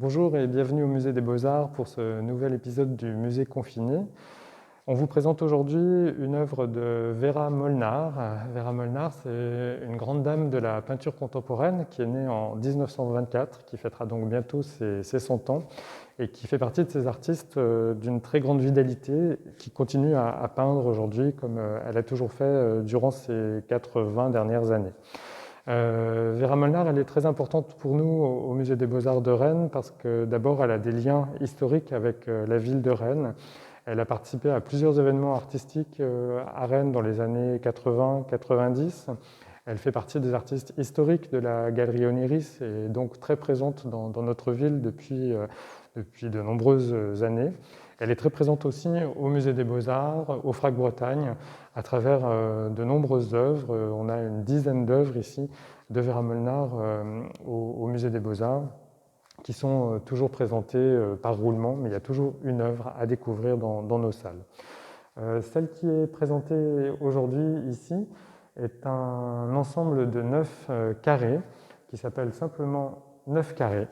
Bonjour et bienvenue au Musée des Beaux-Arts pour ce nouvel épisode du Musée Confiné. On vous présente aujourd'hui une œuvre de Vera Molnar. Vera Molnar, c'est une grande dame de la peinture contemporaine qui est née en 1924, qui fêtera donc bientôt ses 100 ans et qui fait partie de ces artistes d'une très grande vitalité qui continue à peindre aujourd'hui comme elle a toujours fait durant ces 80 dernières années. Vera Molnar, elle est très importante pour nous au Musée des Beaux-Arts de Rennes parce que d'abord, elle a des liens historiques avec la ville de Rennes. Elle a participé à plusieurs événements artistiques à Rennes dans les années 80-90. Elle fait partie des artistes historiques de la Galerie Oniris et donc très présente dans notre ville depuis de nombreuses années. Elle est très présente aussi au Musée des Beaux-Arts, au FRAC Bretagne, à travers de nombreuses œuvres. On a une dizaine d'œuvres ici de Vera Molnar au Musée des Beaux-Arts qui sont toujours présentées par roulement, mais il y a toujours une œuvre à découvrir dans nos salles. Celle qui est présentée aujourd'hui ici est un ensemble de 9 carrés qui s'appelle simplement 9 carrés.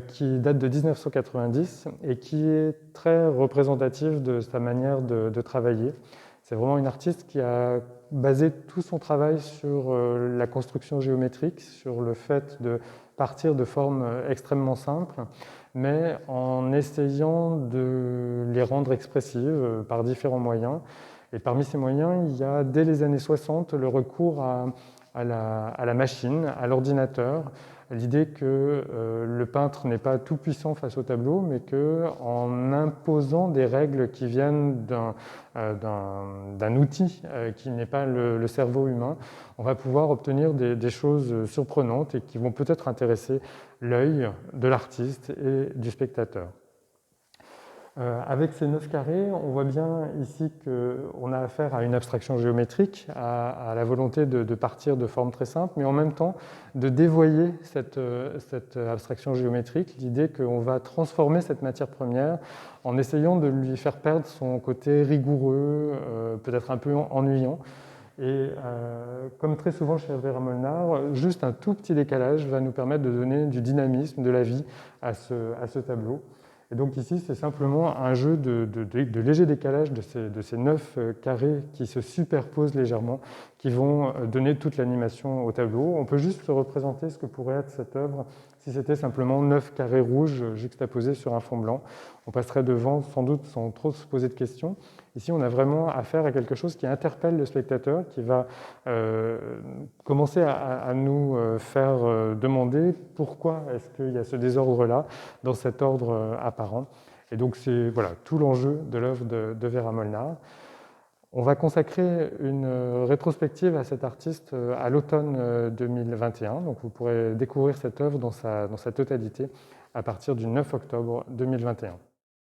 Qui date de 1990 et qui est très représentative de sa manière de travailler. C'est vraiment une artiste qui a basé tout son travail sur la construction géométrique, sur le fait de partir de formes extrêmement simples, mais en essayant de les rendre expressives par différents moyens. Et parmi ces moyens, il y a dès les années 60 le recours à la machine, à l'ordinateur, l'idée que le peintre n'est pas tout puissant face au tableau, mais qu'en imposant des règles qui viennent d'un outil qui n'est pas le cerveau humain, on va pouvoir obtenir des choses surprenantes et qui vont peut-être intéresser l'œil de l'artiste et du spectateur. Avec ces 9 carrés, on voit bien ici qu'on a affaire à une abstraction géométrique, à la volonté de partir de formes très simples, mais en même temps de dévoyer cette abstraction géométrique, l'idée qu'on va transformer cette matière première en essayant de lui faire perdre son côté rigoureux, peut-être un peu ennuyant. Et comme très souvent chez Vera Molnar, juste un tout petit décalage va nous permettre de donner du dynamisme, de la vie à ce tableau. Et donc ici, c'est simplement un jeu de léger décalage de ces 9 carrés qui se superposent légèrement, qui vont donner toute l'animation au tableau. On peut juste se représenter ce que pourrait être cette œuvre si c'était simplement 9 carrés rouges juxtaposés sur un fond blanc. On passerait devant sans doute sans trop se poser de questions. Ici, on a vraiment affaire à quelque chose qui interpelle le spectateur, qui va commencer à nous faire demander pourquoi est-ce qu'il y a ce désordre-là dans cet ordre apparent. Et donc c'est voilà, tout l'enjeu de l'œuvre de Vera Molnar. On va consacrer une rétrospective à cet artiste à l'automne 2021. Donc vous pourrez découvrir cette œuvre dans sa totalité à partir du 9 octobre 2021.